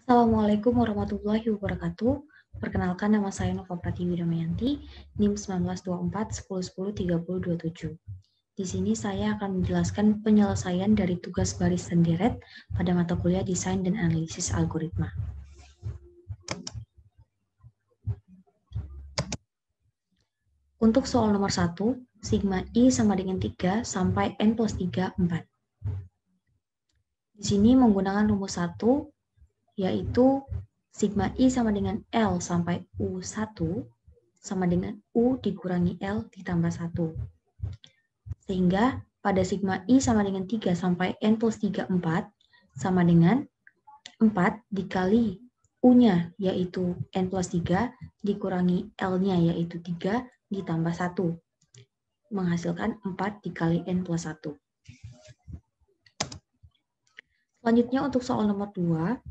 Assalamualaikum warahmatullahi wabarakatuh. Perkenalkan, nama saya Nova Pratiwi Damayanti, NIM 1924 1010 3027. Di sini saya akan menjelaskan penyelesaian dari tugas baris dan deret pada mata kuliah Desain dan Analisis Algoritma. Untuk soal nomor 1, sigma I sama dengan 3 sampai N plus 3, 4. Di sini menggunakan rumus 1, yaitu sigma I sama dengan L sampai U1 sama dengan U dikurangi L ditambah 1. Sehingga pada sigma I sama dengan 3 sampai N plus 3, 4 sama dengan 4 dikali U-nya yaitu N plus 3 dikurangi L-nya yaitu 3 ditambah 1. Menghasilkan 4 dikali N plus 1. Selanjutnya untuk soal nomor 2,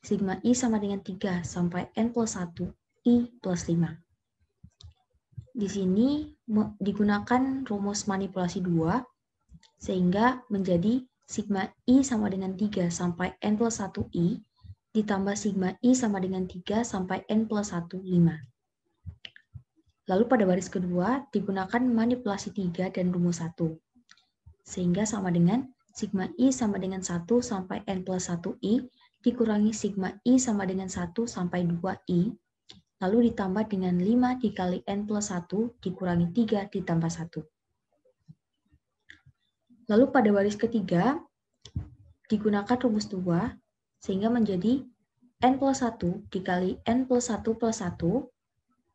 sigma I sama dengan 3 sampai N plus 1, I plus 5. Di sini digunakan rumus manipulasi 2, sehingga menjadi sigma I sama dengan 3 sampai N plus 1 I, ditambah sigma I sama dengan 3 sampai N plus 1, 5. Lalu pada baris kedua, digunakan manipulasi 3 dan rumus 1. Sehingga sama dengan sigma I sama dengan 1 sampai N plus 1 I, dikurangi sigma I sama dengan 1 sampai 2 I, lalu ditambah dengan 5 dikali N plus 1 dikurangi 3 ditambah 1. Lalu pada baris ketiga, digunakan rumus 2, sehingga menjadi N plus 1 dikali N plus 1 plus 1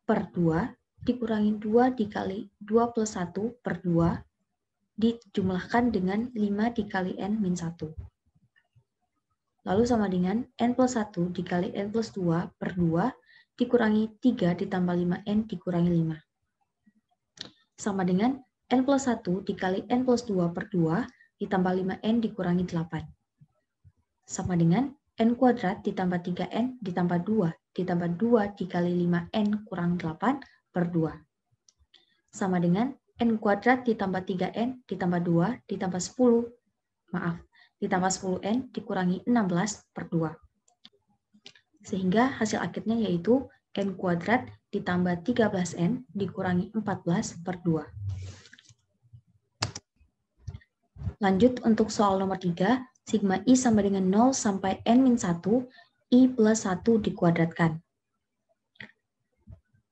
per 2, dikurangi 2 dikali 2 plus 1 per 2, dijumlahkan dengan 5 dikali N min 1. Lalu sama dengan N plus 1 dikali N plus 2 per 2, dikurangi 3 ditambah 5N dikurangi 5. Sama dengan N plus 1 dikali N plus 2 per 2, ditambah 5N dikurangi 8. Sama dengan N kuadrat ditambah 3N ditambah 2, ditambah 2 dikali 5N kurang 8 per 2. Sama dengan N kuadrat ditambah 3N ditambah 2, ditambah 10, ditambah 10N dikurangi 16 per 2. Sehingga hasil akhirnya yaitu N kuadrat ditambah 13N dikurangi 14 per 2. Lanjut untuk soal nomor 3, sigma I sama dengan 0 sampai N-1, I plus 1 dikuadratkan.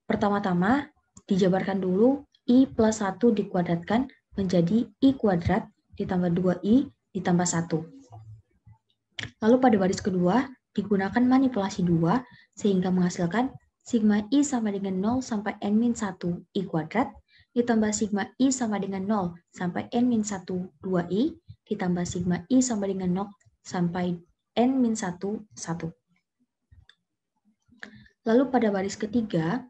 Pertama-tama, dijabarkan dulu I plus 1 dikuadratkan menjadi I kuadrat ditambah 2I ditambah 1. Lalu pada baris kedua, digunakan manipulasi 2, sehingga menghasilkan sigma I sama dengan 0 sampai N-1 I kuadrat, ditambah sigma I sama dengan 0 sampai N-1 2I, ditambah sigma I sama dengan 0 sampai N-1 1. Lalu pada baris ketiga,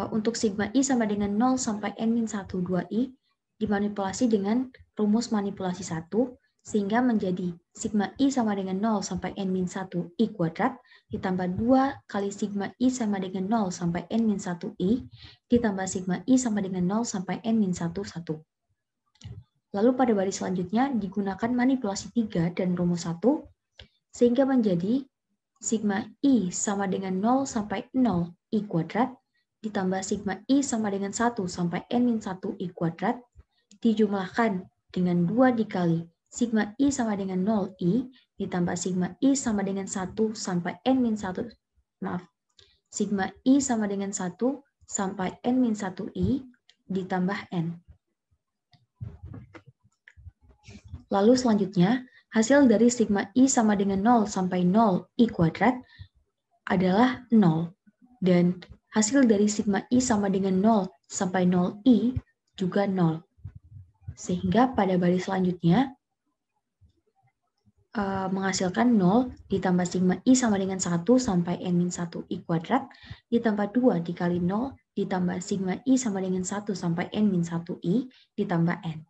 untuk sigma I sama dengan 0 sampai N-1 2I, dimanipulasi dengan rumus manipulasi 1, sehingga menjadi sigma I sama dengan 0 sampai N-1 I kuadrat, ditambah 2 kali sigma I sama dengan 0 sampai N-1 I, ditambah sigma I sama dengan 0 sampai N-1 1. Lalu pada baris selanjutnya digunakan manipulasi 3 dan rumus 1, sehingga menjadi sigma I sama dengan 0 sampai 0 I kuadrat, ditambah sigma I sama dengan 1 sampai N-1 I kuadrat, dijumlahkan dengan 2 dikali sigma I sama dengan 0 I, ditambah sigma I sama dengan 1 sampai N-1, sigma I sama dengan 1 sampai N-1 I, ditambah N. Lalu selanjutnya, hasil dari sigma I sama dengan 0 sampai 0 I kuadrat adalah 0. Dan hasil dari sigma I sama dengan 0 sampai 0 I juga 0. Sehingga pada baris selanjutnya, menghasilkan 0 ditambah sigma I sama dengan 1 sampai N-1 I kuadrat, ditambah 2 dikali 0, ditambah sigma I sama dengan 1 sampai N-1 I, ditambah N.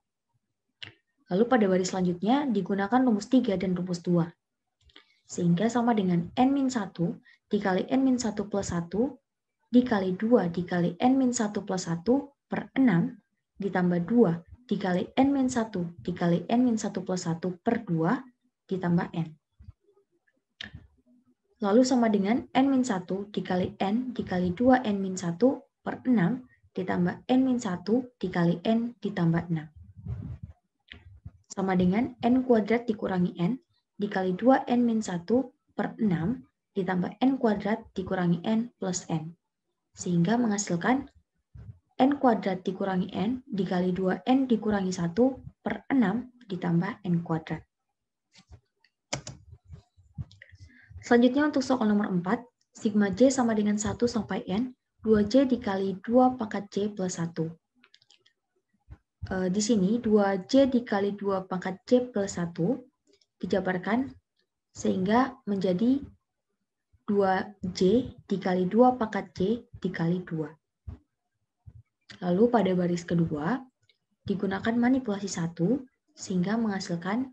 Lalu pada baris selanjutnya digunakan rumus 3 dan rumus 2. Sehingga sama dengan N-1 dikali N-1 plus 1 dikali 2 dikali N-1 plus 1 per 6 ditambah 2 dikali N-1 dikali N-1 plus 1 per 2 ditambah N. Lalu sama dengan N-1 dikali N dikali 2N-1 per 6 ditambah N-1 dikali N ditambah 6. Sama dengan N kuadrat dikurangi N dikali 2N-1 per 6 ditambah N kuadrat dikurangi N plus N. Sehingga menghasilkan N kuadrat dikurangi N dikali 2N dikurangi 1 per 6 ditambah N kuadrat. Selanjutnya untuk soal nomor 4, sigma J sama dengan 1 sampai N, 2J dikali 2 pangkat J plus 1. Di sini 2J dikali 2 pangkat J plus 1 dijabarkan sehingga menjadi 2J dikali 2 pangkat J dikali 2. Lalu pada baris kedua, digunakan manipulasi 1 sehingga menghasilkan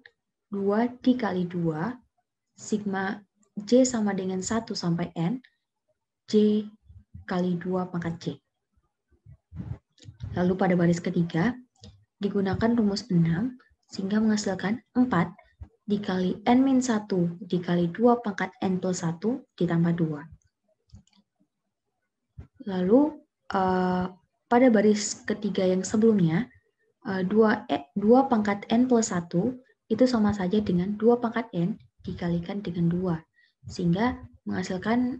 2 dikali 2, sigma J sama dengan 1 sampai N, J kali 2 pangkat J. Lalu pada baris ketiga, digunakan rumus 6, sehingga menghasilkan 4 dikali N-1 dikali 2 pangkat N plus 1 ditambah 2. Lalu, pada baris ketiga yang sebelumnya, 2 pangkat N plus 1 itu sama saja dengan 2 pangkat N dikalikan dengan 2. Sehingga menghasilkan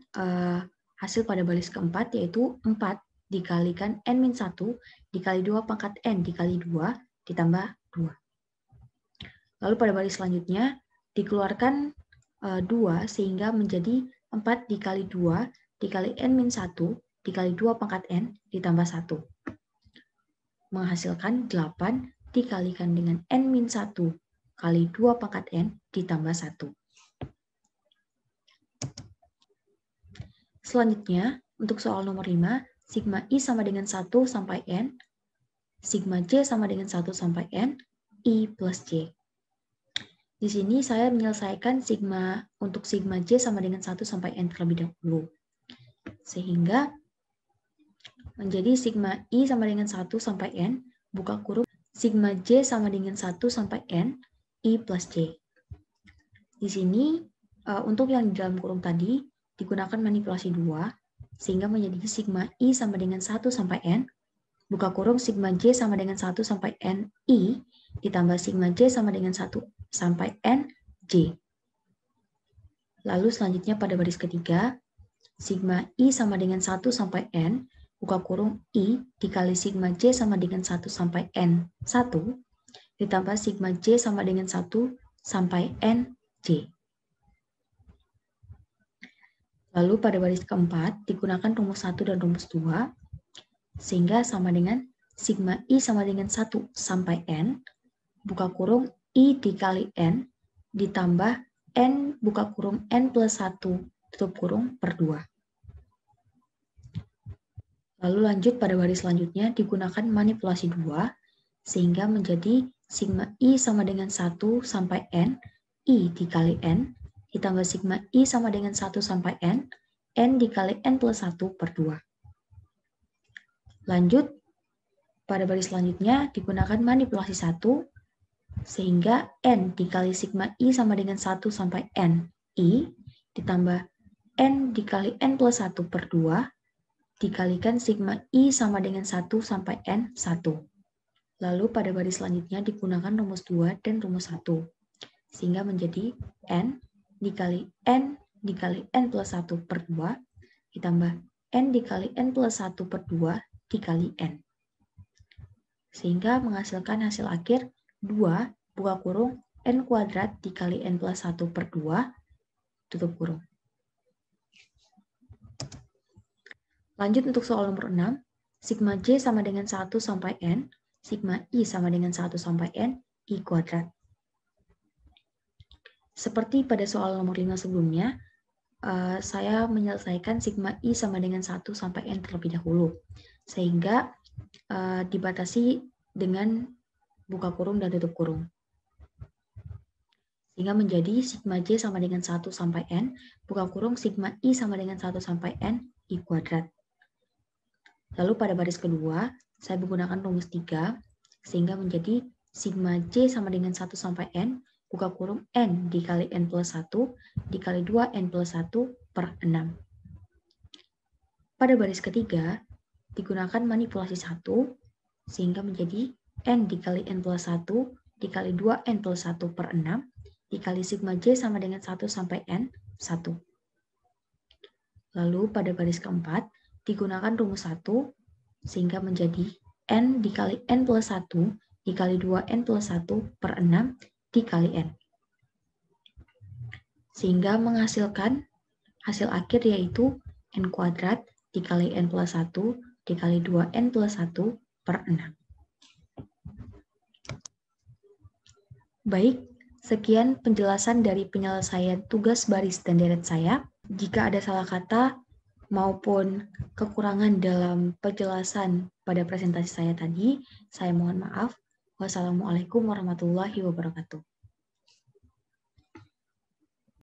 hasil pada baris keempat yaitu 4 dikalikan N-1 dikali 2 pangkat N dikali 2 ditambah 2. Lalu pada baris selanjutnya dikeluarkan 2 sehingga menjadi 4 dikali 2 dikali N-1 dikali 2 pangkat N ditambah 1. Menghasilkan 8 dikalikan dengan N-1 kali 2 pangkat N ditambah 1. Selanjutnya, untuk soal nomor 5, sigma I sama dengan 1 sampai N, sigma J sama dengan 1 sampai N, I plus J. Di sini saya menyelesaikan untuk sigma J sama dengan 1 sampai N terlebih dahulu. Sehingga menjadi sigma I sama dengan 1 sampai N, buka kurung, sigma J sama dengan 1 sampai N, I plus J. Di sini, untuk yang di dalam kurung tadi, digunakan manipulasi 2, sehingga menjadi sigma I sama dengan 1 sampai N, buka kurung sigma J sama dengan 1 sampai N I, ditambah sigma J sama dengan 1 sampai N J. Lalu selanjutnya pada baris ketiga, sigma I sama dengan 1 sampai N, buka kurung I, dikali sigma J sama dengan 1 sampai N 1, ditambah sigma J sama dengan 1 sampai N J. Lalu pada baris keempat, digunakan rumus 1 dan rumus 2, sehingga sama dengan sigma I sama dengan 1 sampai N, buka kurung I dikali N, ditambah N buka kurung N plus 1, tutup kurung per 2. Lalu lanjut pada baris selanjutnya, digunakan manipulasi 2, sehingga menjadi sigma I sama dengan 1 sampai N, I dikali N, ditambah sigma I sama dengan 1 sampai N dikali N plus 1 per 2. Lanjut, pada baris selanjutnya digunakan manipulasi 1, sehingga N dikali sigma I sama dengan 1 sampai N, I, ditambah N dikali N plus 1 per 2, dikalikan sigma I sama dengan 1 sampai N, 1. Lalu pada baris selanjutnya digunakan rumus 2 dan rumus 1, sehingga menjadi N dikali N plus 1 per 2, ditambah N dikali N plus 1 per 2 dikali N. Sehingga menghasilkan hasil akhir 2 buka kurung N kuadrat dikali N plus 1 per 2 tutup kurung. Lanjut untuk soal nomor 6, sigma J sama dengan 1 sampai N, sigma I sama dengan 1 sampai N, I kuadrat. Seperti pada soal nomor 5 sebelumnya, saya menyelesaikan sigma I sama dengan 1 sampai N terlebih dahulu. Sehingga dibatasi dengan buka kurung dan tutup kurung. Sehingga menjadi sigma J sama dengan 1 sampai N, buka kurung sigma I sama dengan 1 sampai N, I kuadrat. Lalu pada baris kedua, saya menggunakan rumus 3, sehingga menjadi sigma J sama dengan 1 sampai N, buka kurung N dikali N plus 1 dikali 2 N plus 1 per 6. Pada baris ketiga, digunakan manipulasi 1 sehingga menjadi N dikali N plus 1 dikali 2 N plus 1 per 6 dikali sigma J sama dengan 1 sampai N, 1. Lalu pada baris keempat, digunakan rumus 1 sehingga menjadi N dikali N plus 1 dikali 2N plus 1 per 6 dikali N. Sehingga menghasilkan hasil akhir yaitu N kuadrat dikali N plus 1 dikali 2N plus 1 per 6. Baik, sekian penjelasan dari penyelesaian tugas baris dan deret saya. Jika ada salah kata maupun kekurangan dalam penjelasan pada presentasi saya tadi, saya mohon maaf. Wassalamualaikum warahmatullahi wabarakatuh.